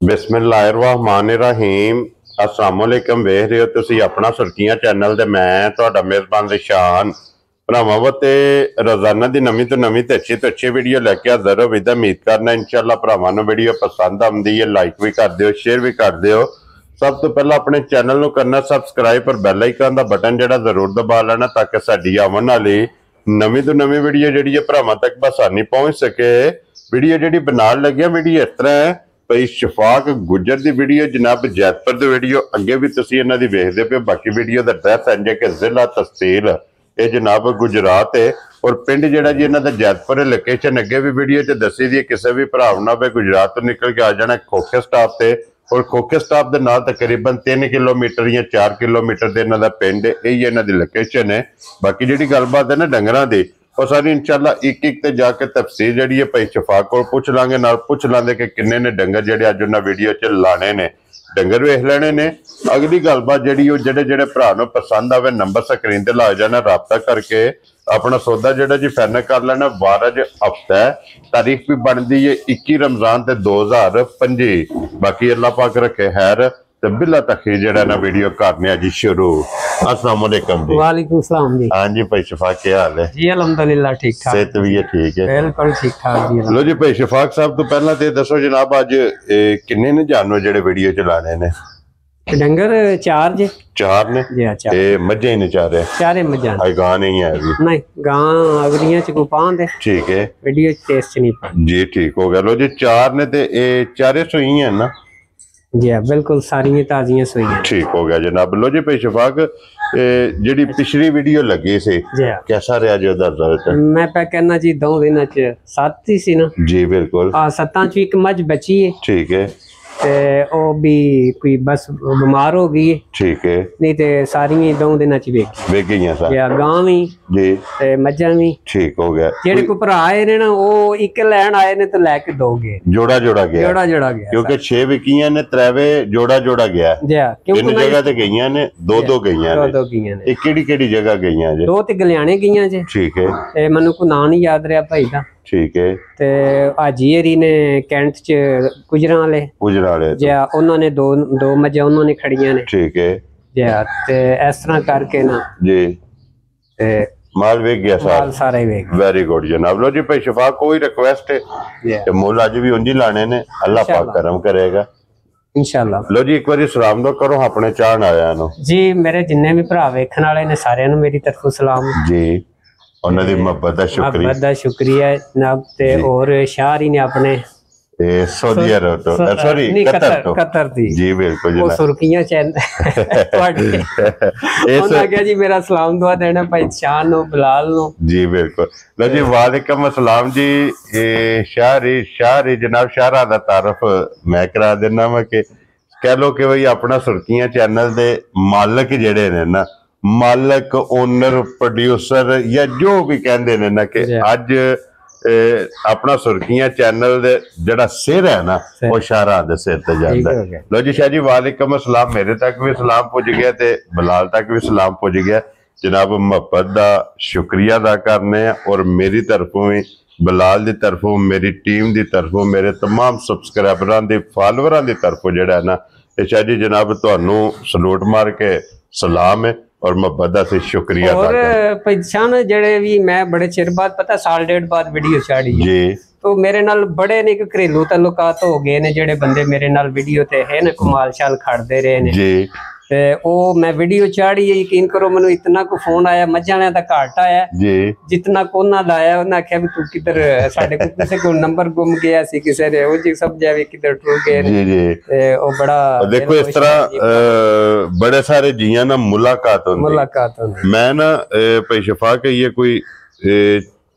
बिस्मिल्लाहिर्रहमानिर्रहीम अस्सलामुअलैकुम वेख रहे हो तुसी अपना सुर्खियां चैनल ते मैं तुहाडा मेज़बान रिशान भरावां ते रोजाना दी नवीं तो नवीं ते अच्छी वीडियो लैके हाज़र हो। उम्मीद करना इंशाअल्लाह भरावां नूं वीडियो पसंद आउंदी है। लाइक भी कर दिओ, शेयर भी कर दिओ। सब तो पहला अपने चैनल नूं करना सबसक्राइब और बैल आइकन दा बटन जिहड़ा जरूर दबा लेना ताकि साडी आवन वाली नवीं तो नवीं वीडियो जिहड़ी है भरावां तक बसानी पहुंच सके। वीडियो जिहड़ी बनाउण लगे वीडियो इस तरह है भाई शफाक गुजर की वीडियो जनाब जैतपुर की वीडियो अगे भी तुसीं इन्हां दी वेखदे पे। बाकी वीडियो का एड्रैस है कि जिला तहसील ये जनाब गुजरात है और पिंड जिहड़ा जी इन्हां दा जैतपुर है। लोकेशन अगे भी वीडियो च दसी दी किसी भी भरा ना पे गुजरात तो निकल के आ जाना खोखे स्टाप से और खोखे स्टाप के नाल तकरीबन 3 किलोमीटर या 4 किलोमीटर से इन्हां दा पिंड है। यही इन्हां दी लोकेशन है। बाकी जिहड़ी गलबात है ना डंगरां दी और सारी इंशाअल्लाह एक एक ते जाके तफसील जिहड़ी है भाई शफाक को पूछ लांगे नाल पूछ लांगे कि किन्ने ने डंगर जिहड़े अज उन्हां वीडियो च लाने ने डंगर वेख लेने ने। अगली गलबात जिहड़ी ओ जिहड़े भरा नूं पसंद आवे नंबर स्क्रीन ते ला जाना राबता करके अपना सौदा जिहड़ा जी फाइनल कर लेना। वार अज हफ्ता है, तारीख भी बनती है 21 रमजान ते 2025। बाकी अल्लाह पाक रखे खैर ते बिला तखी जिहड़ा ना वीडियो करने जी शुरू। अस्सलाम वालेकुम जी। वालेकुम सलाम जी। हाँ जी भाई शफाक क्या हाल है जी? अल्हम्दुलिल्लाह ठीक ठाक। सेहत भी है ठीक है? बिल्कुल ठीक ठाक जी। लो जी भाई शफाक साहब तो पहला ते दसो जनाब अज किन्ने ने जानवर जिहड़े वीडियो चलाने ने? डंगर 4 जे 4 ने जी। अच्छा ते मज्झे ने चारे मज्झां आई गां नहीं है अभी? नहीं गां अगलियां च को पांदे ठीक है वीडियो टेस्ट नहीं पा जी ठीक हो गया। लो जी 4 ने ते चारे सोई है ना जी? बिल्कुल सारियां ताजियां सोईयां। ठीक हो गया जनाब। लो जी भाई शफाक जिहड़ी पिछली वीडियो लगी सी कैसा रहा जी ओदा रिजल्ट? मैं पे कहना जी 2 दिन च 7 ही सी ना जी बिल्कुल। 7 च एक मझ बची है। ठीक है ते ओ भी कोई बस बीमार हो गई है। ठीक है नहीं ते सारियां 2 दिन च वेख गईयां सा या गां भी जी ते मज्झां भी। ठीक हो गया। जेड़े को भरा आए ने ना वो एक लैन आए ने तो लैके 2 गए जोड़ा गया क्योंकि 6 विकियां ने 3 जोड़ा गया जी। इन जगह ते गईयां ने 2 गईयां ने। केड़ी जगह गईयां जे? 2 ते गलियाने गईयां जे। ठीक है ते मनु को नाम नहीं याद रहा भाई दा। ठीक है ते हाजी हरी ने कैंट च गुजरां वाले जी उन्होंने 2 मज्झां उन्होंने खड़ियां ने। ठीक है जी। ते इस तरह करके ना जी ते माल वेख गया सारा ही वेख। वेरी गुड जनाब। लो जी भाई शफाक कोई रिक्वेस्ट है ते मुल अज भी उंजी लाने ने अल्लाह पाक करम करेगा इंशाअल्लाह। लो जी एक बार सलाम दो करो अपने चाहन आया नु जी। मेरे जिन्ने भी भरा वेखण वाले ने सारियां नु मेरी तरफों सलाम जी। उन्हां दी मोहब्बत दा शुक्रिया जनाब। ते और शाहरी ने अपने सऊदी अरब तो सॉरी कतर दी जी बिल्कुल वो सुर्खियां चैन तुहाडे उन्हां कहा जी मेरा सलाम दुआ देना भाई शान नु बिलाल नु जी बिल्कुल। लो जी वालेकुम अस्सलाम जी। शाहरी जनाब शाहरा दा तारफ मैं करा देना वा कि कह लो कि भाई अपना सुर्खियां चैनल दे मालक जिहड़े ने ना मालक ओनर प्रोड्यूसर या जो भी कहते हैं ना कि अज अपना सुर्खियां चैनल दे जड़ा सिर है ना वो शाहरा दे सिर ते जांदा है। लो जी शाह जी वालेकुम अस्सलाम। मेरे तक भी सलाम पुज गया ते बिलाल तक भी सलाम पुज गया जनाब। मोहब्बत दा शुक्रिया अदा करने और मेरी तरफों भी बिलाल दी तरफों मेरी टीम दी तरफों मेरे तमाम सबसक्राइबरां दी फॉलोवरां दी तरफों जेड़ा है ना शाह जी जनाब तुहानू सलूट मार के सलाम है और मोहब्बत से शुक्रिया। और पहचान जेड़े भी मैं बड़े चिर बाद पता साल 1.5 बाद वीडियो चाड़ी जी तो मेरे नाल बड़े ने घरेलू तल्लुकात हो गए ने। जेड़े बंदे मेरे नाल वीडियो ते है ना कमाल शाल खड़दे रहे ने जी ते ओ मैं वीडियो चाड़ी है यकीन करो मैनू इतना को फोन आया मज्झां दा घाट आया जी जितना कोना लाया उन्हें आख्या भी तू किधर साडे को किसी को नंबर गुम गया सी किसी ने वो जी सब जावे किधर टुर गए जी जी ते ओ बड़ा देखो इस तरह बड़े सारे जियां ना मुलाकात होंदी। मैं ना भाई शफाक ये कोई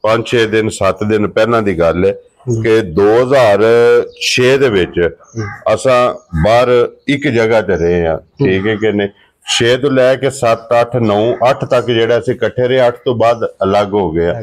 5-6 दिन 7 दिन पहला दी गल है कि 2006 दे विच असां बाहर एक जगह ते रहे हैं ठीक है कि नहीं 6 तो लैके 7 8 9 8 तक जेड़ा असीं इकट्ठे रहे 8 तो बाद अलग हो गया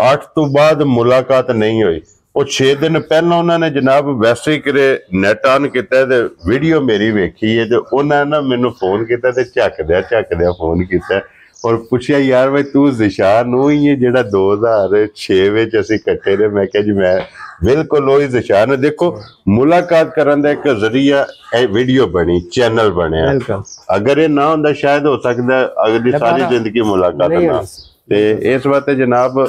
8 तो बाद मुलाकात नहीं हुई। वो 6 दिन पहला उन्होंने जनाब वैसे ही करे नैट ऑन किया ते वीडियो मेरी वेखी है तो उन्होंने ना मैनू फोन किया ते झकद्या फोन किया ਔਰ ਪੁੱਛਿਆ ਯਾਰ ਬਈ ਤੂੰ ਜ਼ਿਸ਼ਾਨ ਨੂੰ ਹੀ ਹੈ ਜਿਹੜਾ 2006 ਵਿੱਚ ਅਸੀਂ ਇਕੱਠੇ ਨੇ। ਮੈਂ ਕਿਹਾ ਜੀ ਮੈਂ ਬਿਲਕੁਲ ਉਹੀ ਜ਼ਿਸ਼ਾਨ ਹੈ। ਦੇਖੋ ਮੁਲਾਕਾਤ ਕਰਨ ਦਾ ਇੱਕ ਜ਼ਰੀਆ ਇਹ ਵੀਡੀਓ ਬਣੀ, ਚੈਨਲ ਬਣਿਆ। ਅਗਰ ਇਹ ਨਾ ਹੁੰਦਾ ਸ਼ਾਇਦ ਹੋ ਸਕਦਾ ਅਗਲੀ ਸਾਰੀ ਜ਼ਿੰਦਗੀ ਮੁਲਾਕਾਤ ਨਾ। ਤੇ ਇਸ ਵਾਸਤੇ ਜਨਾਬ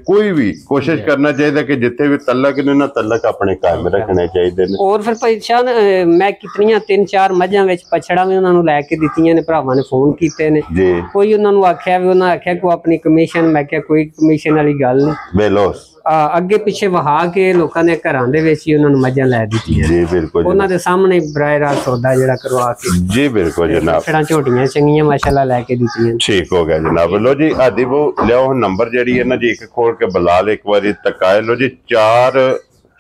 ਕੋਈ ਵੀ ਕੋਸ਼ਿਸ਼ ਕਰਨਾ ਚਾਹੀਦਾ ਕਿ ਜਿੱਥੇ ਵੀ ਤਲਕ ਨੇ ਨਾ ਤਲਕ ਆਪਣੇ ਕਾਇਮ ਰੱਖਣੇ ਚਾਹੀਦੇ ਨੇ। ਔਰ ਫਿਰ ਭਾਈ ਸ਼ਾਨ ਮੈਂ ਕਿਤਨੀਆਂ 3-4 ਮੱਝਾਂ ਵਿੱਚ ਪਛੜਾ ਵੀ ਉਹਨਾਂ ਨੂੰ ਲੈ ਕੇ ਦਿੱਤੀਆਂ ਨੇ, ਭਰਾਵਾਂ ਨੇ ਫੋਨ ਕੀਤੇ ਨੇ ਜੀ। ਕੋਈ ਉਹਨਾਂ ਨੂੰ ਆਖਿਆ ਵੀ ਉਹਨਾਂ ਆਖਿਆ ਕੋ ਆਪਣੀ ਕਮਿਸ਼ਨ, ਮੈਂ ਕਿਹਾ ਕੋਈ ਕਮਿਸ਼ਨ ਵਾਲੀ ਗੱਲ ਨਹੀਂ। ਬੇਲੋਸ ਅੱਗੇ ਪਿੱਛੇ ਵਹਾ ਕੇ ਲੋਕਾਂ ਦੇ ਘਰਾਂ ਦੇ ਵਿੱਚ ਹੀ ਉਹਨਾਂ ਨੂੰ ਮੱਝਾਂ ਲੈ ਦਿੱਤੀਆਂ ਜੀ। ਬਿਲਕੁਲ ਉਹਨਾਂ ਦੇ ਸਾਹਮਣੇ ਬਰਾਏ ਰਾਤ ਸੌਦਾ ਜਿਹੜਾ ਕਰਵਾ ਕੇ ਜੀ। ਬਿਲਕੁਲ ਜਨਾਬ, ਛੜਾ ਝੋਟੀਆਂ ਚੰਗੀਆਂ ਮਾਸ਼ਾਅੱਲਾ ਲੈ ਕੇ ਦਿੱਤੀਆਂ। ਠੀਕ ਹੋ ਗਿਆ ਜਨਾਬ। ਲੋ ਜੀ ਆਦੀਬੋ ਲਿਆਓ ਨੰਬਰ ਜਿਹੜੀ ਹੈ ਨਾ ਜੀ, ਇੱਕ ਖੋਲ ਕੇ ਬਲਾਲ ਇੱਕ ਵਾਰੀ ਤਕਾਏ। ਲੋ ਜੀ 4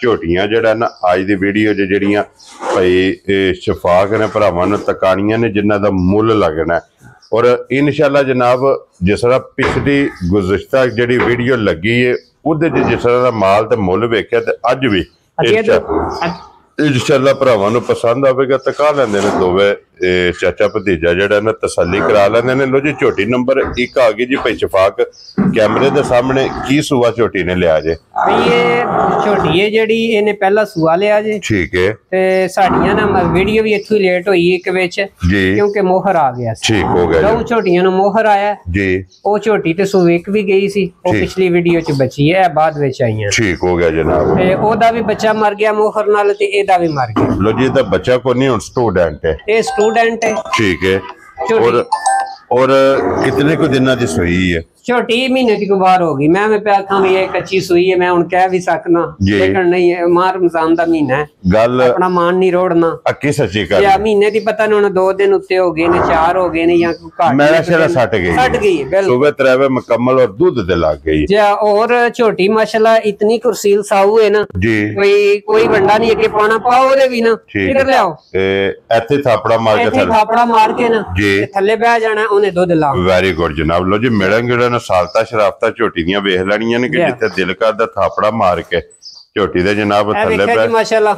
ਝੋਟੀਆਂ ਜਿਹੜਾ ਨਾ ਅੱਜ ਦੀ ਵੀਡੀਓ ਜਿਹੜੀਆਂ ਭਾਈ ਸ਼ਫਾਕ ਨੇ ਭਰਾਵਾਂ ਨੂੰ ਤਕਾਣੀਆਂ ਨੇ, ਜਿਨ੍ਹਾਂ ਦਾ ਮੁੱਲ ਲੱਗਣਾ। ਔਰ ਇਨਸ਼ਾਅੱਲਾ ਜਨਾਬ ਜਿਸ ਤਰ੍ਹਾਂ ਪਿਛਲੀ ਗੁਜ਼ਸ਼ਤਾ ਜਿਹੜੀ ਵੀਡੀਓ ਲੱਗੀ ਹੈ ਉਹਦੇ ਚ ਜਿਸ ਤਰ੍ਹਾਂ ਦਾ ਮਾਲ ਤੇ ਮੁੱਲ ਵੇਖਿਆ ਤੇ ਅੱਜ ਵੀ ਇਨਸ਼ਾਅੱਲਾ ਭਰਾਵਾਂ ਨੂੰ ਪਸੰਦ ਆਵੇਗਾ। ਤਕਾ ਲੈਂਦੇ ਨੇ ਦੋਵੇਂ ਚਾਚਾ ਭਤੀਜਾ ਜਿਹੜਾ ਨਾ, ਤਸੱਲੀ ਕਰਾ ਲੈਂਦੇ ਨੇ। ਲੋ ਜੀ ਝੋਟੀ ਨੰਬਰ 1 ਆ ਗਈ ਜੀ ਭਾਈ ਸ਼ਫਾਕ, ਕੈਮਰੇ ਦੇ ਸਾਹਮਣੇ ਕੀ ਸੂਆ ਝੋਟੀ ਨੇ ਲਿਆ ਜੇ? ਇਹ ਝੋਟੀ ਹੈ ਜਿਹੜੀ ਇਹਨੇ ਪਹਿਲਾ ਸੂਆ ਲਿਆ ਜੇ। ਠੀਕ ਹੈ। ਤੇ ਸਾਡੀਆਂ ਨਾ ਵੀਡੀਓ ਵੀ ਇੱਥੋਂ ਹੀ ਲੇਟ ਹੋਈ ਇੱਕ ਵਿੱਚ ਜੀ, ਕਿਉਂਕਿ ਮੋਹਰ ਆ ਗਿਆ ਸੀ। ਠੀਕ ਹੋ ਗਿਆ। ਦੋ ਝੋਟੀਆਂ ਨੂੰ ਮੋਹਰ ਆਇਆ ਜੀ। ਉਹ ਝੋਟੀ ਤੇ ਸੂ ਇੱਕ ਵੀ ਗਈ ਸੀ, ਉਹ ਪਿਛਲੀ ਵੀਡੀਓ ਚ ਬਚੀ ਹੈ, ਬਾਅਦ ਵਿੱਚ ਆਈਆਂ। ਠੀਕ ਹੋ ਗਿਆ ਜਨਾਬ। ਤੇ ਉਹਦਾ ਵੀ ਬੱਚਾ ਮਰ ਗਿਆ ਮੋਹਰ ਨਾਲ ਤੇ ਇਹਦਾ ਵੀ ਮਰ ਗਿਆ। ਲੋ ਜੀ ਇਹਦਾ ਬੱਚਾ ਕੋਈ ਨਹੀਂ, ਹੁਣ ਸਟੂਡੈਂਟ ਹੈ ਇਹ, स्टूडेंट है। ठीक है। और कितने को दिना दी सुई है? छोटी महीने की बाहर होगी। मैं पे आखा भी ये कच्ची सुई है, मैं हुन कह भी सकना, लेकिन नहीं है मार रमजान दा महीना है, गल अपना मान नहीं रोड़ना। अक्की सच्ची कर या महीने दी पता नहीं, हुन 2 दिन उत्ते हो गए ने, 4 हो गए ने या घट मेरा शेरा सट गई बिल्कुल। सुबह 3 मुकम्मल और दूध दे लग गई जी। और छोटी माशाल्लाह इतनी कुरसील साऊ है ना जी, कोई बंदा नहीं अगे पाना पाओ दे भी ना, इधर ले आओ ऐथे थापड़ा मार के, थापड़ा मार के ना जी थल्ले बैठ जाना, ओने दूध ला। वेरी गुड जनाब। लो जी मिलेंगे सालता शराफता झोटी ਦੀਆਂ ਵੇਖ ਲੈਣੀਆਂ ਨੇ ਕਿ ਜਿੱਥੇ ਦਿਲ ਕਰਦਾ ਥਾਪੜਾ ਮਾਰ ਕੇ ਝੋਟੀ ਦੇ ਜਨਾਬ ਥੱਲੇ ਬੈ ਮਾਸ਼ਾਅੱਲਾ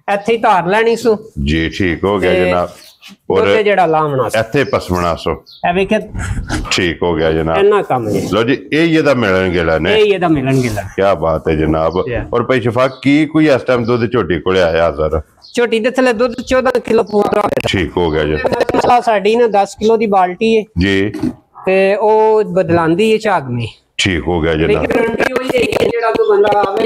ਇੱਥੇ ਹੀ ਧਾਰ ਲੈਣੀ ਸੋ ਜੀ। ਠੀਕ ਹੋ ਗਿਆ ਜਨਾਬ। ਔਰ ਜਿਹੜਾ ਲਾਵਣਾ ਇੱਥੇ ਪਸਮਣਾ ਸੋ ਇਹ ਵੇਖ ਠੀਕ ਹੋ ਗਿਆ ਜਨਾਬ। ਇੰਨਾ ਕੰਮ ਜੀ। ਲੋ ਜੀ ਇਹ ਇਹਦਾ ਮਿਲਣ ਗੇਲਾ ਨੇ, ਇਹ ਇਹਦਾ ਮਿਲਣ ਗੇਲਾ। ਕੀ ਬਾਤ ਹੈ ਜਨਾਬ। ਔਰ ਭਾਈ ਸ਼ਫਾਕ ਕੀ ਕੋਈ ਇਸ ਟਾਈਮ ਦੁੱਧ ਝੋਟੀ ਕੋਲੇ ਆਇਆ ਜ਼ਰਾ? ਝੋਟੀ ਦੇ ਥੱਲੇ ਦੁੱਧ 14 ਕਿਲੋ ਪੂਰਾ। ਠੀਕ ਹੋ ਗਿਆ ਜੀ। ਸਾਡੀ ਨਾ 10 ਕਿਲੋ ਦੀ ਬਾਲਟੀ ਹੈ ਜੀ, ਤੇ ਉਹ ਬਦਲਾਂਦੀ ਹੈ ਝਾਗ ਮੇ। ਠੀਕ ਹੋ ਗਿਆ ਜਨਾਬ। ਗਾਰੰਟੀ ਹੋਈ ਹੈ ਜਿਹੜਾ ਕੋਈ ਬੰਦਾ ਆਵੇ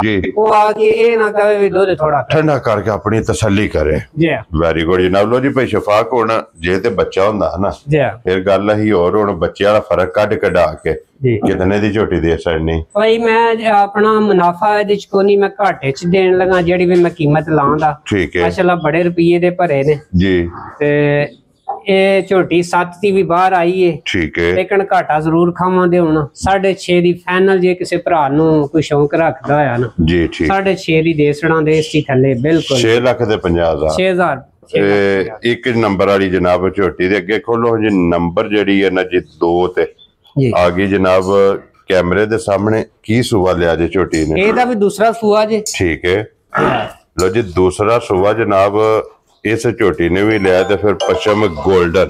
ਜੀ, ਉਹ ਆ ਕੇ ਇਹ ਨਾ ਕਹੇ ਵੀ ਦੁੱਧ ਥੋੜਾ ਠੰਡਾ ਕਰਕੇ ਆਪਣੀ ਤਸੱਲੀ ਕਰੇ ਜੀ। ਵੈਰੀ ਗੁੱਡ ਜਨਾਬ। ਲੋ ਜੀ ਭਾਈ ਸ਼ਫਾਕ ਹੁਣ ਜੇ ਤੇ ਬੱਚਾ ਹੁੰਦਾ ਨਾ ਜੀ, ਫਿਰ ਗੱਲ ਹੀ ਹੋਰ। ਹੁਣ ਬੱਚੇ ਵਾਲਾ ਫਰਕ ਕੱਢ ਕਢਾ ਕੇ ਕਿਤਨੇ ਦੀ ਝੋਟੀ ਦੇ ਸਕਣੀ ਭਾਈ? ਮੈਂ ਆਪਣਾ ਮੁਨਾਫਾ ਇਹਦੇ ਚ ਕੋਈ ਮੈਂ ਘਾਟੇ ਚ ਦੇਣ ਲਗਾ, ਜਿਹੜੀ ਵੀ ਮੈਂ ਕੀਮਤ ਲਾਉਂਦਾ। ਠੀਕ ਹੈ ਮਾਸ਼ਾਅੱਲਾ ਬੜੇ ਰੁਪਏ ਦੇ ਭਰੇ ਨੇ ਜੀ। ਤੇ ਇਹ ਝੋਟੀ 7 ਦੀ ਵੀ ਬਾਹਰ ਆਈ ਹੈ। ਠੀਕ ਹੈ। ਲੇਕਿਨ ਘਾਟਾ ਜ਼ਰੂਰ ਖਾਵਾਂਗੇ ਹੁਣ। 6.5 ਦੀ ਫਾਈਨਲ ਜੇ ਕਿਸੇ ਭਰਾ ਨੂੰ ਕੋਈ ਸ਼ੌਂਕ ਰੱਖਦਾ ਹੋਇਆ ਨਾ ਜੀ, ਠੀਕ 6.5 ਦੀ ਦੇਸੜਾਂ ਦੇ ਇਸ ਥੱਲੇ ਬਿਲਕੁਲ 6 ਲੱਖ ਦੇ 50,000 6000 ਇੱਕ ਨੰਬਰ ਵਾਲੀ ਜਨਾਬ ਝੋਟੀ ਦੇ ਅੱਗੇ ਖੋਲੋ ਜੀ। ਨੰਬਰ ਜਿਹੜੀ ਹੈ ਨਾ ਜੀ 2 ਤੇ ਆ ਗਈ ਜਨਾਬ ਕੈਮਰੇ ਦੇ ਸਾਹਮਣੇ। ਕੀ ਸੂਆ ਲਿਆ ਜੇ ਝੋਟੀ ਨੇ? ਇਹਦਾ ਵੀ ਦੂਸਰਾ ਸੂਆ ਜੇ। ਠੀਕ ਹੈ। ਲੋ ਜੀ ਦੂਸਰਾ ਸੂਆ ਜਨਾਬ ਇਸ ਝੋਟੀ ਨੇ ਵੀ ਲਿਆ। ਤੇ ਫਿਰ ਪਸ਼ਮ ਗੋਲਡਨ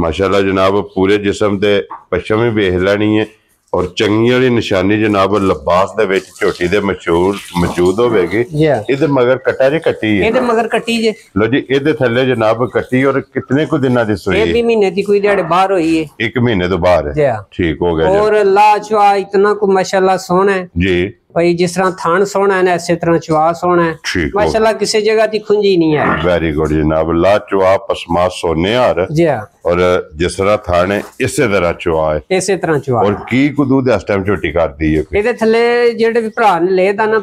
ਮਾਸ਼ਾਅੱਲਾ ਜਨਾਬ, ਪੂਰੇ ਜਿਸਮ ਤੇ ਪਸ਼ਮ ਵੀ ਵੇਖ ਲੈਣੀ ਹੈ। ਔਰ ਚੰਗੀ ਵਾਲੀ ਨਿਸ਼ਾਨੀ ਜਨਾਬ ਲਿਬਾਸ ਦੇ ਵਿੱਚ ਝੋਟੀ ਦੇ ਮੌਜੂਦ ਹੋਵੇਗੀ। ਇਹਦੇ ਮਗਰ ਕੱਟਾ ਜੇ ਕੱਟੀ ਹੈ, ਇਹਦੇ ਮਗਰ ਕੱਟੀ ਜੇ। ਲੋ ਜੀ ਇਹਦੇ ਥੱਲੇ ਜਨਾਬ ਕੱਟੀ। ਔਰ ਕਿਤਨੇ ਕੁ ਦਿਨਾਂ ਦੀ ਸੂਈ? ਇਹ ਵੀ ਮਹੀਨੇ ਦੀ ਕੋਈ ਦਿਹਾੜੇ ਬਾਹਰ ਹੋਈ ਹੈ। 1 ਮਹੀਨੇ ਤੋਂ ਬਾਹਰ ਹੈ। ਠੀਕ ਹੋ ਗਿਆ। ਔਰ ਲਾਜਵਾ ਇਤਨਾ ਕੋ ਮਾਸ਼ਾਅੱਲਾ ਸੋਹਣਾ ਹੈ ਜੀ ਭਾਈ। ਜਿਸ ਤਰ੍ਹਾਂ ਥਾਣ ਸੋਹਣਾ ਹੈ ਨਾ ਇਸੇ ਤਰ੍ਹਾਂ ਚਵਾ ਸੋਹਣਾ ਹੈ ਮਾਸ਼ਾਅੱਲਾ, ਕਿਸੇ ਜਗ੍ਹਾ ਦੀ ਖੁੰਜੀ ਨਹੀਂ ਹੈ। ਵੈਰੀ ਗੁੱਡ ਜਨਾਬ। ਲਾ ਚਵਾ ਪਸਮਾ ਸੋਨੇ ਹਾਰ ਜੀ। ਔਰ ਜਿਸ ਤਰ੍ਹਾਂ ਥਾਣ ਹੈ ਇਸੇ ਤਰ੍ਹਾਂ ਚਵਾ ਹੈ, ਇਸੇ ਤਰ੍ਹਾਂ ਚਵਾ। ਔਰ ਕੀ ਕੁ ਦੁੱਧ ਇਸ ਟਾਈਮ ਝੋਟੀ ਕਰਦੀ ਹੈ? ਇਹਦੇ ਥੱਲੇ ਜਿਹੜੇ ਵੀ ਭਰਾ ਨੇ ਲੈ ਦਾ ਨਾ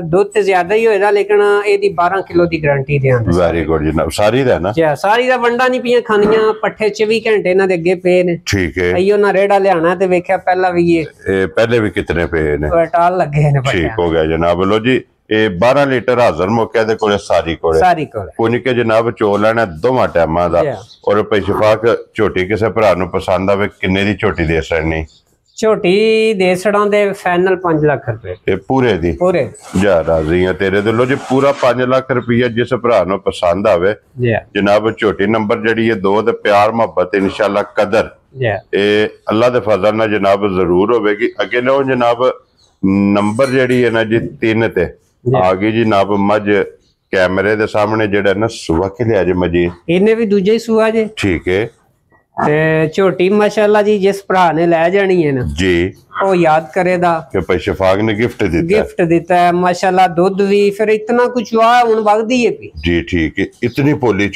ਦੁੱਧ ਤੇ ਜ਼ਿਆਦਾ ਹੀ ਹੋਏਗਾ, ਲੇਕਿਨ ਇਹਦੀ 12 ਕਿਲੋ ਦੀ ਗਾਰੰਟੀ ਦੇਵਾਂਗੇ। ਵੈਰੀ ਗੁੱਡ ਜਨਾਬ। ਸਾਰੀ ਦਾ ਨਾ ਜੀ, ਸਾਰੀ ਦਾ ਵੰਡਾ ਨਹੀਂ ਪਈਆਂ ਖਾਣੀਆਂ। ਪੱਠੇ 24 ਘੰਟੇ ਇਹਨਾਂ ਦੇ ਅੱਗੇ ਪਏ ਨੇ। ਠੀਕ ਹੈ। ਅਈਓ ਨਾ ਰੇੜਾ ਲਿਆਣਾ ਤੇ ਵੇਖਿਆ ਪਹਿਲਾਂ ਵੀ ਇਹ ਪਹਿਲੇ ਵੀ ਕਿਤਨੇ ਪਏ ਨੇ, ਟਾਲ ਲੱਗੇ। ਠੀਕ ਹੋ ਗਿਆ ਜਨਾਬ। ਲੋ ਜੀ ਇਹ 12 ਲੀਟਰ ਹਾਜ਼ਰ ਮੌਕੇ ਦੇ ਕੋਲੇ ਸਾਰੀ ਕੋਲੇ ਕੋਈ ਕਿ ਜਨਾਬ ਚੋ ਲੈਣਾ ਦੋਵਾਂ ਟਾਈਮਾਂ ਦਾ। ਔਰ ਭਾਈ ਸ਼ਫਾਕ ਝੋਟੀ ਕਿਸੇ ਭਰਾ ਨੂੰ ਪਸੰਦ ਆਵੇ ਕਿੰਨੇ ਦੀ ਝੋਟੀ ਦੇ ਸਕਣੀ? ਝੋਟੀ ਦੇ ਸੜਾਂ ਦੇ ਫਾਈਨਲ 5 ਲੱਖ ਰੁਪਏ। ਇਹ ਪੂਰੇ ਦੀ ਪੂਰੇ ਜਾ ਰਾਜ਼ੀ ਆ ਤੇਰੇ ਦਿਲੋਂ ਜੀ। ਪੂਰਾ 5 ਲੱਖ ਰੁਪਇਆ ਜਿਸ ਭਰਾ ਨੂੰ ਪਸੰਦ ਆਵੇ ਜਨਾਬ। ਝੋਟੀ ਨੰਬਰ ਜਿਹੜੀ ਹੈ 2 ਤੇ ਪਿਆਰ ਮੁਹੱਬਤ ਇਨਸ਼ਾਅੱਲਾ ਕਦਰ ਇਹ ਅੱਲਾ ਦੇ ਫਜ਼ਲ ਨਾਲ ਜਨਾਬ ਜ਼ਰੂਰ ਹੋਵੇਗੀ। ਅੱਗੇ ਲਓ ਜਨਾਬ ਨੰਬਰ ਜਿਹੜੀ ਹੈ ਨਾ ਜੀ 3 ਤੇ ਆ ਗਈ ਜੀ ਜਨਾਬ ਮੱਝ ਕੈਮਰੇ ਦੇ ਸਾਹਮਣੇ ਜਿਹੜਾ ਨਾ ਸੁਆ ਕੇ ਲਿਆ ਜੇ ਮਜੀ ਇਹਨੇ ਵੀ ਦੂਜਾ ਹੀ ਸੂਆ ਜੇ ਠੀਕ ਹੈ ਤੇ ਝੋਟੀ ਮਾਸ਼ਾਅੱਲਾ ਜੀ ਜਿਸ ਭਰਾ ਨੇ ਲੈ ਜਾਣੀ ਹੈ ਨਾ ਜੀ ਉਹ ਯਾਦ ਕਰੇਦਾ ਕਿ ਭਾਈ ਸ਼ਫਾਕ ਨੇ ਗਿਫਟ ਦਿੱਤਾ ਹੈ ਮਾਸ਼ਾਅੱਲਾ ਦੁੱਧ ਵੀ ਫਿਰ ਇਤਨਾ ਕੁਛ ਆ ਹੁਣ ਵਗਦੀ ਹੈ ਪਈ ਜੀ ਠੀਕ ਹੈ ਇਤਨੀ ਪੋਲੀ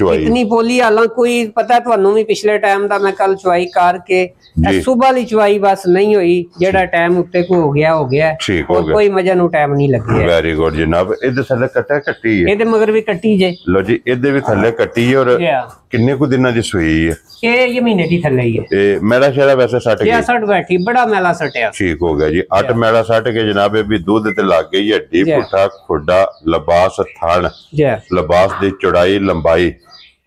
ਪੋਲੀ ਹਾਲਾਂ ਕੋਈ ਪਤਾ ਤੁਹਾਨੂੰ ਵੀ ਪਿਛਲੇ ਟਾਈਮ ਦਾ ਮੈਂ ਕੱਲ ਚੁਆਈ ਕਰਕੇ ਸੁਬਹ ਵਾਲੀ ਚੁਆਈ ਬਸ ਨਹੀਂ ਹੋਈ ਜਿਹੜਾ ਟਾਈਮ ਉੱਤੇ ਕੋ ਹੋ ਗਿਆ ਹੋਰ ਕੋਈ ਮਜ਼ਾ ਨੂੰ ਟਾਈਮ ਨਹੀਂ ਲੱਗਿਆ ਵੈਰੀ ਗੁੱਡ ਜਨਾਬ ਇਹਦੇ ਥੱਲੇ ਕੱਟੀ ਹੈ ਇਹਦੇ ਮਗਰ ਵੀ ਕੱਟੀ ਜੇ ਲੋ ਜੀ ਇਹਦੇ ਵੀ ਥੱਲੇ ਕੱਟੀ ਹੈ ਔਰ ਕਿੰਨੇ ਕੁ ਦਿਨਾਂ ਦੀ ਸੂਈ ਹੈ ਇਹ ਮਹੀਨੇ ਦੀ ਥੱਲੇ ਹੀ ਹੈ ਇਹ ਮੈਲਾ ਸ਼ੇਰਾ ਵੈਸੇ ਸੱਟ ਗਿਆ 66 ਬੈਠੀ ਬੜਾ ਮੈਲਾ ਸਟਿਆ ਠੀਕ ਹੋ ਗਿਆ ਜੀ 8 ਮੈਲਾ ਸੱਟ ਕੇ ਜਨਾਬ ਇਹ ਵੀ ਦੁੱਧ ਤੇ ਲੱਗ ਗਈ ਹੱਡੀ ਪੁੱਠਾ ਖੁੱਡਾ ਲਿਬਾਸ ਥਣ ਲਿਬਾਸ ਦੀ ਚੌੜਾਈ ਲੰਬਾਈ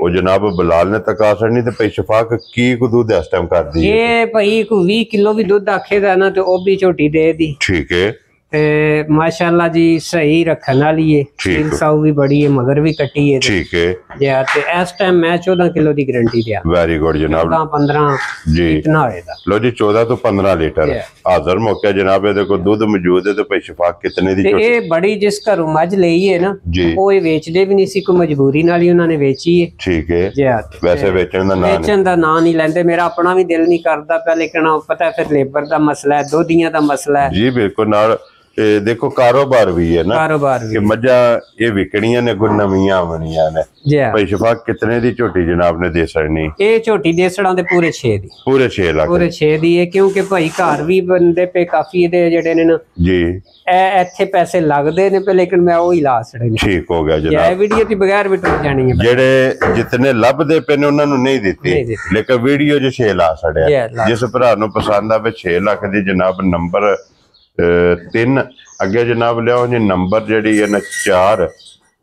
ਉਹ ਜਨਾਬ ਬਲਾਲ ਨੇ ਤਕਾਸਰ ਨਹੀਂ ਤੇ ਭਾਈ ਸ਼ਫਾਕ ਕੀ ਕੁ ਦੁੱਧ ਇਸ ਟਾਈਮ ਕਰਦੀ ਹੈ ਇਹ ਭਾਈ ਕੋ 20 ਕਿਲੋ ਵੀ ਦੁੱਧ ਆਖੇਗਾ ਨਾ ਤੇ ਉਹ ਵੀ ਝੋਟੀ ਦੇ ਦੀ ਠੀਕ ਹੈ ਤੇ ਮਾਸ਼ਾਅੱਲਾ ਜੀ ਸਹੀ ਰੱਖਣ ਵਾਲੀ ਹੈ ਸੀਲ ਸਾਊ ਵੀ ਬੜੀ ਹੈ ਮਗਰ ਵੀ ਕੱਟੀ ਹੈ ਠੀਕ ਹੈ ਜੀ ਤੇ ਇਸ ਟਾਈਮ ਮੈਂ 14 ਕਿਲੋ ਦੀ ਗਾਰੰਟੀ ਦਿਆ ਵੈਰੀ ਗੁੱਡ ਜਨਾਬ 15 ਜੀ ਇਤਨਾ ਹੋਏਗਾ ਲੋ ਜੀ 14 ਤੋਂ 15 ਲੀਟਰ ਹਾਜ਼ਰ ਮੌਕੇ ਜਨਾਬ ਇਹਦੇ ਕੋਲ ਦੁੱਧ ਮੌਜੂਦ ਹੈ ਤੇ ਭਾਈ ਸ਼ਫਾਕ ਕਿਤਨੇ ਦੀ ਝੋਟੀ ਇਹ ਬੜੀ ਜਿਸ ਘਰੋਂ ਮੱਝ ਲਈ ਹੈ ਨਾ ਉਹ ਇਹ ਵੇਚਦੇ ਵੀ ਨਹੀਂ ਸੀ ਕੋਈ ਮਜਬੂਰੀ ਨਾਲ ਹੀ ਉਹਨਾਂ ਨੇ ਵੇਚੀ ਹੈ ਠੀਕ ਹੈ ਜੀ ਵੈਸੇ ਵੇਚਣ ਦਾ ਨਾਂ ਨਹੀਂ ਲੈਂਦੇ ਮੇਰਾ ਆਪਣਾ ਵੀ ਦਿਲ ਨਹੀਂ ਕਰਦਾ ਪਿਆ ਲੇਕਿਨ ਪਤਾ ਫਿਰ ਲੇਬਰ ਦਾ ਮਸਲਾ ਹੈ ਦੋਧੀਆਂ ਦਾ ਮਸਲਾ ਹੈ ਜੀ ਬਿਲਕੁਲ ਨਾਲ ਦੇਖੋ ਕਾਰੋਬਾਰ ਵੀ ਹੈ ਨਾ ਕਿ ਮੱਝਾਂ ਇਹ ਵਿਕਣੀਆਂ ਨੇ ਕੋਈ ਨਵੀਆਂ ਆਉਣੀਆਂ ਨੇ ਭਾਈ ਸ਼ਫਾਕ ਕਿਤਨੇ ਦੀ ਝੋਟੀ ਜਨਾਬ ਨੇ ਦੇ ਸਕਣੀ ਇਹ ਝੋਟੀ ਦੇ ਸੜਾਂ ਦੇ ਪੂਰੇ 6 ਦੀ ਪੂਰੇ 6 ਲੱਖ ਪੂਰੇ 6 ਦੀ ਹੈ ਕਿਉਂਕਿ ਭਾਈ ਘਰ ਵੀ ਬੰਦੇ ਪੇ ਕਾਫੀ ਇਹਦੇ ਜਿਹੜੇ ਨੇ ਨਾ ਜੀ ਇਹ ਇੱਥੇ ਪੈਸੇ ਲੱਗਦੇ ਨੇ ਪੇ ਲੇਕਿਨ ਮੈਂ ਉਹ ਹੀ ਲਾ ਛੜੇ ਨੇ ਠੀਕ ਹੋ ਗਿਆ ਜਨਾਬ ਇਹ ਵੀਡੀਓ ਦੀ ਬਗੈਰ ਵੀ ਟੁੱਟ ਜਾਣੀ ਹੈ ਜਿਹੜੇ ਜਿਤਨੇ ਲੱਭਦੇ ਪਏ ਨੇ ਉਹਨਾਂ ਨੂੰ ਨਹੀਂ ਦਿੱਤੀ ਲੇਕਿਨ ਵੀਡੀਓ 'ਚ 6 ਲਾ ਛੜਿਆ ਜਿਸ ਭਰਾ ਨੂੰ ਪਸੰਦ ਆਵੇ 6 ਲੱਖ ਦੀ ਜਨਾਬ ਨੰਬਰ 3 ਅੱਗੇ ਜਨਾਬ ਲਿਆਓ ਜੀ ਨੰਬਰ ਜਿਹੜੀ ਹੈ ਨਾ 4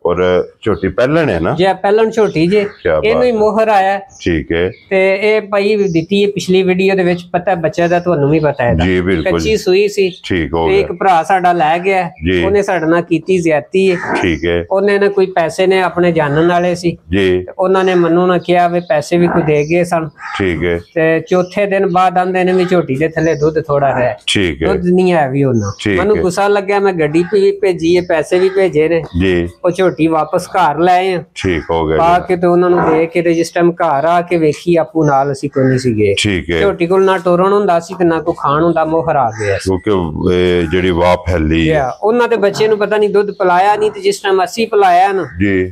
और छोटी पहलन है ना जी पहलन छोटी जे ਇਹਨੂੰ ਹੀ ਮੋਹਰ ਆਇਆ ਠੀਕ ਹੈ ਤੇ ਇਹ ਭਾਈ ਦਿੱਤੀ ਹੈ ਪਿਛਲੀ ਵੀਡੀਓ ਦੇ ਵਿੱਚ ਪਤਾ ਬੱਚਾ ਦਾ ਤੁਹਾਨੂੰ ਵੀ ਪਤਾ ਹੈ ਜੀ ਬਿਲਕੁਲ ਕੱਚੀ ਸੂਈ ਸੀ ਠੀਕ ਹੋ ਗਿਆ ਇੱਕ ਭਰਾ ਸਾਡਾ ਲੈ ਗਿਆ ਉਹਨੇ ਸਾਡੇ ਨਾਲ ਕੀਤੀ ਜ਼ਿਆਦਤੀ ਹੈ ਠੀਕ ਹੈ ਉਹਨੇ ਨਾ ਕੋਈ ਪੈਸੇ ਨੇ ਆਪਣੇ ਜਾਣਨ ਵਾਲੇ ਸੀ ਜੀ ਉਹਨਾਂ ਨੇ ਮੈਨੂੰ ਨਾ ਕਿਹਾ ਵੀ ਪੈਸੇ ਵੀ ਕੋਈ ਦੇ ਗਏ ਸਨ ਠੀਕ ਹੈ ਤੇ ਚੌਥੇ ਦਿਨ ਬਾਅਦ ਆਂਦੇ ਨੇ ਵੀ ਝੋਟੀ ਦੇ ਥੱਲੇ ਦੁੱਧ ਥੋੜਾ ਰਹਿ ਠੀਕ ਹੈ ਦੁੱਧ ਨਹੀਂ ਆਇਆ ਵੀ ਉਹਨਾਂ ਮੈਨੂੰ ਗੁੱਸਾ ਲੱਗਿਆ ਮੈਂ ਗੱਡੀ ਵੀ ਭੇਜੀ ਹੈ ਪੈਸੇ ਵੀ ਭੇਜੇ ਨੇ ਜੀ ਉਹ ਝੋਟੀ ਵਾਪਸ ਘਰ ਲੈ ਆਏ ਠੀਕ ਹੋ ਗਿਆ ਆ ਕੇ ਤੇ ਉਹਨਾਂ ਨੂੰ ਦੇ ਕੇ ਜਿਸ ਟਾਈਮ ਘਰ ਆ ਕੇ ਵੇਖੀ ਆਪੂ ਨਾਲ ਅਸੀਂ ਕੋਈ ਨਹੀਂ ਸੀਗੇ ਠੀਕ ਹੈ ਝੋਟੀ ਕੋਲ ਨਾ ਟੋਰਨ ਹੁੰਦਾ ਸੀ ਤੇ ਨਾ ਕੋਈ ਖਾਣ ਹੁੰਦਾ ਮੋਹਰ ਆ ਗਿਆ ਕਿਉਂਕਿ ਜਿਹੜੀ ਵਾਪ ਫੈਲੀ ਉਹਨਾਂ ਦੇ ਬੱਚੇ ਨੂੰ ਪਤਾ ਨਹੀਂ ਦੁੱਧ ਪਿਲਾਇਆ ਨਹੀਂ ਤੇ ਜਿਸ ਟਾਈਮ ਅਸੀਂ ਪਿਲਾਇਆ ਨਾ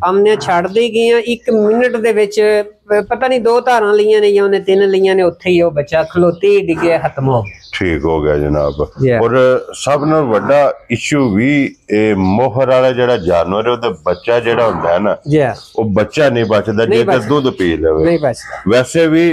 ਹਮਨੇ ਛੱਡਦੇ ਗਏ 1 ਮਿੰਟ ਦੇ ਵਿੱਚ ਪਤਾ ਨਹੀਂ 2 ਧਾਰਾਂ ਲਈਆਂ ਨੇ ਜਾਂ ਉਹਨੇ 3 ਲਈਆਂ ਨੇ ਉੱਥੇ ਹੀ ਉਹ ਬੱਚਾ ਖਲੋਤੇ ਹੀ ਡਿੱਗਿਆ ਖਤਮ ਹੋ ਗਿਆ ਠੀਕ ਹੋ ਗਿਆ ਜਨਾਬ ਔਰ ਸਭ ਨਾਲੋਂ ਵੱਡਾ ਇਸ਼ੂ ਵੀ ਇਹ ਮੋਹਰ ਵਾਲਾ ਜਿਹੜਾ ਜਾਨਵਰ ਉਹਦਾ ਬੱਚਾ ਜਿਹੜਾ ਹੁੰਦਾ ਹੈ ਨਾ ਉਹ ਬੱਚਾ ਨਹੀਂ ਬਚਦਾ ਜੇ ਤੇ ਦੁੱਧ ਪੀ ਲਵੇ ਨਹੀਂ ਬਚਦਾ ਵੈਸੇ ਵੀ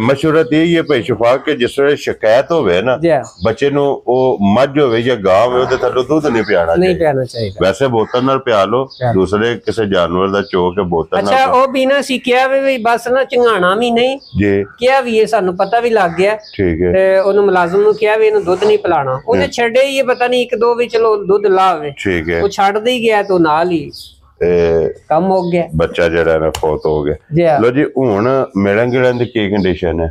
ਮਸ਼ਹੂਰਤ ਇਹ ਹੈ ਭਾਈ ਸ਼ਫਾਕ ਕਿ ਜਿਸ ਵੇਲੇ ਸ਼ਿਕਾਇਤ ਹੋਵੇ ਨਾ ਬੱਚੇ ਨੂੰ ਉਹ ਮੱਝ ਹੋਵੇ ਜਾਂ ਗਾਂ ਹੋਵੇ ਉਹਦੇ ਥੱਲੋਂ ਦੁੱਧ ਨਹੀਂ ਪਿਆਣਾ ਚਾਹੀਦਾ ਵੈਸੇ ਬੋਤਲ ਨਾਲ ਪਿਆ ਲਓ ਦੂਸਰੇ ਕਿਸੇ ਜਾਨਵਰ ਦਾ ਚੋ ਕੇ ਬੋਤਲ ਨਾਲ ਅੱਛਾ ਉਹ ਬਿਨਾ ਸਿੱਖਿਆ ਵੀ ਬਸ ਨਾ ਚੰਗਾਣਾ ਵੀ ਨਹੀਂ ਜੀ ਕਿਹਾ ਵੀ ਇਹ ਸਾਨੂੰ ਪਤਾ ਵੀ ਲੱਗ ਗਿਆ ਠੀਕ ਹੈ ਤੇ ਉਹਨੂੰ ਮੁਲਾਜ਼ਮ ਨੂੰ ਕਿਹਾ ਵੀ ਇਹਨੂੰ ਦੁੱਧ ਨਹੀਂ ਪਿਲਾਣਾ ਉਹਨੇ ਛੱਡੇ ਹੀ ਪਤਾ ਨਹੀਂ 1-2 ਵੀ ਚਲੋ ਦੁੱਧ ਲਾਵੇ ਠੀਕ ਹੈ ਉਹ ਛੱਡਦੇ ਹੀ ਗਿਆ ਤੋਂ ਨਾਲ ਹੀ ਕੰਮ ਹੋ ਗਿਆ ਬੱਚਾ ਜਿਹੜਾ ਨਾ ਫੌਤ ਹੋ ਗਿਆ ਲੋ ਜੀ ਹੁਣ ਮਿਲਣ ਗਿਲਣ ਦੀ ਕੀ ਕੰਡੀਸ਼ਨ ਹੈ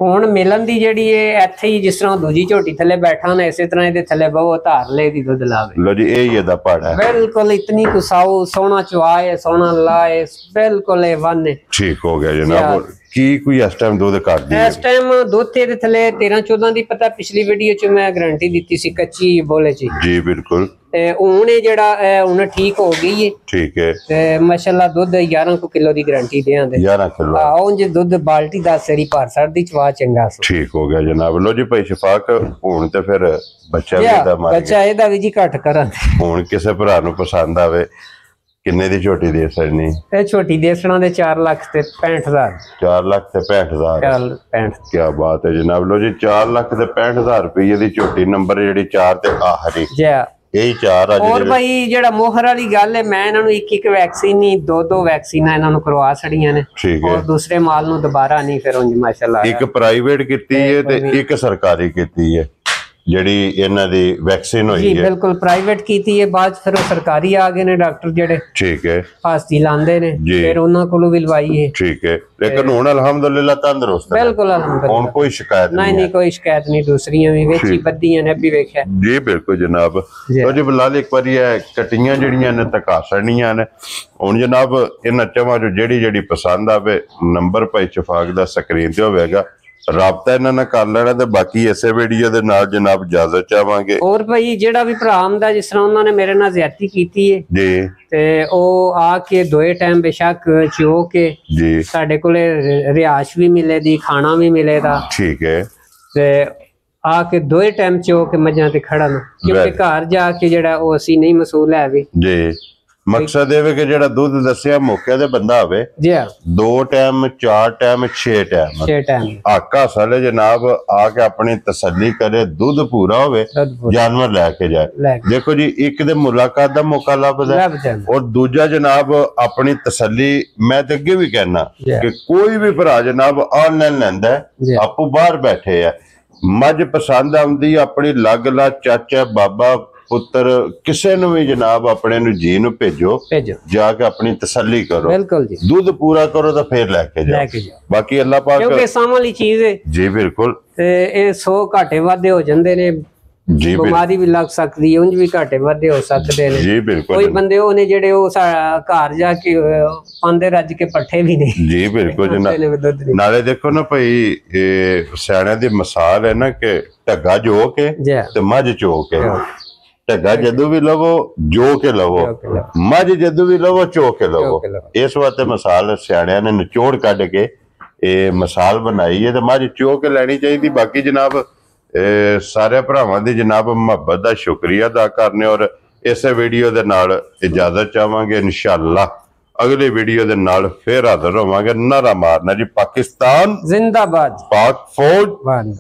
ਹੁਣ ਮਿਲਣ ਦੀ ਜਿਹੜੀ ਇਹ ਇੱਥੇ ਹੀ ਜਿਸ ਤਰ੍ਹਾਂ ਦੂਜੀ ਝੋਟੀ ਥੱਲੇ ਬੈਠਾ ਨਾ ਇਸੇ ਤਰ੍ਹਾਂ ਇਹਦੇ ਥੱਲੇ ਬਹੁਤ ਧਾਰ ਲੈ ਦੀ ਦੁੱਧ ਲਾਵੇ ਲੋ ਜੀ ਇਹ ਹੀ ਇਹਦਾ ਪਹਾੜ ਹੈ ਬਿਲਕੁਲ ਇਤਨੀ ਕੁਸਾਉ ਸੋਹਣਾ ਚੁਆਏ ਸੋਹਣਾ ਲਾਏ ਬਿਲਕੁਲ ਇਹ ਵਨ ਠੀਕ ਹੋ ਗਿਆ ਜਨਾਬ ਕੀ ਕੋਈ ਇਸ ਟਾਈਮ ਦੁੱਧ ਕਰਦੀ ਹੈ ਇਸ ਟਾਈਮ ਦੁੱਧ ਦੇ ਥੱਲੇ 13-14 ਦੀ ਪਤਾ ਪਿਛਲੀ ਵੀਡੀਓ 'ਚ ਮੈਂ ਗਾਰੰਟੀ ਦਿੱਤੀ ਸੀ ਕੱਚੀ ਬੋਲੇ 'ਚ ਜੀ ਬਿਲਕੁਲ ਤੇ ਹੁਣ ਇਹ ਜਿਹੜਾ ਹੁਣ ਠੀਕ ਹੋ ਗਈ ਹੈ ਠੀਕ ਹੈ ਤੇ ਮਾਸ਼ਾਅੱਲਾ ਦੁੱਧ 11 ਕਿਲੋ ਦੀ ਗਾਰੰਟੀ ਦੇਾਂਦੇ 11 ਕਿਲੋ ਉਂਝ ਦੁੱਧ ਬਾਲਟੀ ਦਾ ਸਰੀ ਭਰ ਦੀ ਚਵਾ ਚੰਗਾ ਸੀ ਠੀਕ ਹੋ ਗਿਆ ਜਨਾਬ ਲੋ ਜੀ ਭਾਈ ਸ਼ਫਾਕ ਹੁਣ ਤੇ ਫਿਰ ਬੱਚਾ ਵੀ ਦਾ ਮਾਰ ਬੱਚਾ ਇਹਦਾ ਵੀ ਜੀ ਘੱਟ ਕਰਾਂ ਹੁਣ ਕਿਸੇ ਭਰਾ ਨੂੰ ਪਸੰਦ ਆਵੇ ਕਿੰਨੇ ਦੀ ਝੋਟੀ ਦੇ ਸਕਣੀ ਇਹ ਝੋਟੀ ਦੇਸਣਾ ਦੇ 4 ਲੱਖ ਤੇ 65000 4 ਲੱਖ ਤੇ 65000 ਕੀ ਬਾਤ ਹੈ ਜਨਾਬ ਲੋ ਜੀ 4 ਲੱਖ ਤੇ 65000 ਰੁਪਏ ਦੀ ਝੋਟੀ ਨੰਬਰ ਜਿਹੜੀ 4 ਤੇ ਆਖਰੀ ਜੀ ਇਹੀ 4 ਆ ਔਰ ਭਾਈ ਜਿਹੜਾ ਮੋਹਰ ਵਾਲੀ ਗੱਲ ਹੈ ਮੈਂ ਇਹਨਾਂ ਨੂੰ ਇੱਕ ਵੈਕਸੀਨ ਨਹੀਂ 2 ਵੈਕਸੀਨਾਂ ਇਹਨਾਂ ਨੂੰ ਕਰਵਾ ਛੜੀਆਂ ਨੇ ਔਰ ਦੂਸਰੇ ਮਾਲ ਨੂੰ ਦੁਬਾਰਾ ਨਹੀਂ ਫਿਰ ਉਂਝ ਮਾਸ਼ਾਅੱਲਾ ਇੱਕ ਪ੍ਰਾਈਵੇਟ ਕੀਤੀ ਹੈ ਤੇ ਇੱਕ ਸਰਕਾਰੀ ਕੀਤੀ ਹੈ ਜਿਹੜੀ ਇਹਨਾਂ ਦੀ ਵੈਕਸੀਨ ਹੋਈ ਜੀ ਹੈ ਬਿਲਕੁਲ ਪ੍ਰਾਈਵੇਟ ਕੀਤੀ ਹੈ, ਬਾਅਦ ਫਿਰ ਉਹ ਸਰਕਾਰੀ ਆ ਗਏ ਨੇ ਡਾਕਟਰ ਜਿਹੜੇ ਠੀਕ ਹੈ ਫਾਸਤੀ ਲਾਉਂਦੇ ਨੇ, ਜੀ। ਫਿਰ ਉਹਨਾਂ ਕੋਲੋਂ ਵੀ ਲਵਾਈ ਹੈ। ਠੀਕ ਹੈ, ਲੇਕਿਨ ਹੁਣ ਅਲਹਮਦੁਲਿਲਾ ਤੰਦਰੁਸਤ ਹੈ ਬਿਲਕੁਲ ਅਲਹਮਦੁਲਿਲਾ, ਹੁਣ ਕੋਈ ਸ਼ਿਕਾਇਤ ਨਹੀਂ ਨਹੀਂ ਨਹੀਂ ਕੋਈ ਸ਼ਿਕਾਇਤ ਨਹੀਂ, ਦੂਸਰੀਆਂ ਵੀ ਵੇਖੀ ਬੱਦੀਆਂ ਨੇ ਵੀ ਵੇਖਿਆ ਜੀ। ਬਿਲਕੁਲ ਜਨਾਬ। ਲੋ ਜੀ ਬਿਲਾਲ ਇੱਕ ਵਾਰੀ ਇਹ ਕਟੀਆਂ ਜਿਹੜੀਆਂ ਨੇ ਤਕਾਸਣੀਆਂ ਨੇ ਹੁਣ ਜਨਾਬ, ਇਹਨਾਂ ਚਵਾਂ ਜੋ ਜਿਹੜੀ ਪਸੰਦ ਆਵੇ ਨੰਬਰ ਭਾਈ ਸ਼ਫਾਕ ਦਾ ਸਕਰੀਨ ਤੇ ਹੋਵੇਗਾ, ਰਾਬਤਾ ਇਹਨਾਂ ਨਾਲ ਕਰ ਲੈਣਾ। ਤੇ ਬਾਕੀ ਇਸੇ ਵੀਡੀਓ ਦੇ ਨਾਲ ਜਨਾਬ ਇਜਾਜ਼ਤ ਚਾਹਾਂਗੇ। ਹੋਰ ਭਾਈ ਜਿਹੜਾ ਵੀ ਭਰਾ ਆਉਂਦਾ, ਜਿਸ ਤਰ੍ਹਾਂ ਉਹਨਾਂ ਨੇ ਮੇਰੇ ਨਾਲ ਜ਼ਿਆਦਤੀ ਕੀਤੀ ਹੈ ਜੀ ਤੇ ਉਹ ਆ ਕੇ ਦੋਏ ਟਾਈਮ ਬੇਸ਼ੱਕ ਚੋ ਕੇ ਜੀ, ਸਾਡੇ ਕੋਲੇ ਰਿਹਾਇਸ਼ ਵੀ ਮਿਲੇ ਦੀ, ਖਾਣਾ ਵੀ ਮਿਲੇਗਾ, ਠੀਕ ਹੈ। ਤੇ ਆ ਕੇ ਦੋਏ ਟਾਈਮ ਚੋ ਕੇ ਮੱਝਾਂ ਤੇ ਖੜਨ, ਕਿਉਂਕਿ ਘਰ ਜਾ ਕੇ ਜਿਹੜਾ ਉਹ ਅਸੀਂ ਨਹੀਂ ਮਸੂਲ ਹੈ ਵੀ ਜੀ। ਮਕਸਦ ਇਹ ਵੇ ਕਿ ਜਿਹੜਾ ਦੁੱਧ ਦੱਸਿਆ ਮੌਕੇ ਤੇ ਬੰਦਾ ਹੋਵੇ, ਜੀ 2 ਟਾਈਮ 4 ਟਾਈਮ 6 ਟਾਈਮ 6 ਟਾਈਮ ਆਕਾ ਸਾਲੇ ਜਨਾਬ ਆ ਕੇ ਆਪਣੀ ਤਸੱਲੀ ਕਰੇ, ਦੁੱਧ ਪੂਰਾ ਹੋਵੇ, ਜਾਨਵਰ ਲੈ ਕੇ ਜਾਏ। ਦੇਖੋ ਜੀ, ਇੱਕ ਦੇ ਮੁਲਾਕਾਤ ਦਾ ਮੌਕਾ ਲੱਭਦਾ ਔਰ ਦੂਜਾ ਜਨਾਬ ਆਪਣੀ ਤਸੱਲੀ। ਮੈਂ ਤੇ ਅੱਗੇ ਵੀ ਕਹਿਣਾ ਕਿ ਕੋਈ ਵੀ ਭਰਾ ਜਨਾਬ ਆਨਲਾਈਨ ਲੈਂਦਾ, ਆਪੋ ਬਾਹਰ ਬੈਠੇ ਆ, ਮੱਝ ਪਸੰਦ ਆਉਂਦੀ ਆਪਣੀ ਲੱਗ ਲਾ, ਚਾਚਾ ਬਾਬਾ ਪੁੱਤਰ ਕਿਸੇ ਨੂੰ ਵੀ ਜਨਾਬ ਆਪਣੇ ਨੂੰ ਜੀ ਨੂੰ ਭੇਜੋ, ਜਾ ਕੇ ਆਪਣੀ ਤਸੱਲੀ ਕਰੋ, ਬਿਲਕੁਲ ਜੀ, ਦੁੱਧ ਪੂਰਾ ਕਰੋ ਤਾਂ ਫੇਰ ਲੈ ਕੇ ਜਾਓ। ਬਾਕੀ ਅੱਲਾਹ ਪਾਕ ਕਿਉਂਕਿ ਸਾਂਭ ਵਾਲੀ ਚੀਜ਼ ਹੈ ਜੀ। ਬਿਲਕੁਲ। ਤੇ ਇਹ 100 ਘਾਟੇ ਵਾਧੇ ਹੋ ਜਾਂਦੇ ਨੇ ਜੀ, ਬਿਮਾਰੀ ਵੀ ਲੱਗ ਸਕਦੀ ਹੈ, ਉਂਝ ਵੀ ਘਾਟੇ ਵਾਧੇ ਹੋ ਸਕਦੇ ਨੇ ਜੀ। ਬਿਲਕੁਲ। ਕੋਈ ਬੰਦੇ ਉਹ ਨੇ ਜਿਹੜੇ ਉਹ ਘਰ ਜਾ ਕੇ ਪਾਂਦੇ ਰੱਜ ਕੇ ਪੱਠੇ ਵੀ ਨੇ ਜੀ। ਬਿਲਕੁਲ ਜਨਾਬ। ਨਾਲੇ ਦੇਖੋ ਨਾ ਭਾਈ, ਇਹ ਸਿਆਣਿਆਂ ਦੀ ਮਿਸਾਲ ਹੈ ਨਾ ਕਿ ਢੱਗਾ ਜੋ ਕੇ ਤੇ ਮੱਝ ਚੋ ਕੇ। ਢੱਗਾ ਜਦੋਂ ਵੀ ਲਵੋ ਜੋ ਕੇ ਲਵੋ, ਮੱਝ ਜਦੋਂ ਵੀ ਲਵੋ ਚੋ ਕੇ ਲਵੋ। ਇਸ ਵਾਸਤੇ ਮਿਸਾਲ ਸਿਆਣਿਆਂ ਨੇ ਨਿਚੋੜ ਕੱਢ ਕੇ ਇਹ ਮਿਸਾਲ ਬਣਾਈ ਹੈ, ਤੇ ਮੱਝ ਚੋ ਕੇ ਲੈਣੀ ਚਾਹੀਦੀ। ਬਾਕੀ ਜਨਾਬ ਸਾਰੇ ਭਰਾਵਾਂ ਦੀ ਜਨਾਬ ਮੁਹੱਬਤ ਦਾ ਸ਼ੁਕਰੀਆ ਅਦਾ ਕਰਨੇ, ਔਰ ਇਸੇ ਵੀਡੀਓ ਦੇ ਨਾਲ ਇਜਾਜ਼ਤ ਚਾਹਾਂਗੇ। ਇਨਸ਼ਾਅੱਲਾ ਅਗਲੀ ਵੀਡੀਓ ਦੇ ਨਾਲ ਫੇਰ ਹਾਜ਼ਰ ਹੋਵਾਂਗੇ। ਨਾਰਾ ਮਾਰਨਾ ਜੀ, ਪਾਕਿਸਤਾਨ ਜ਼ਿੰਦਾਬਾਦ, ਪਾਕ ਫੌਜ।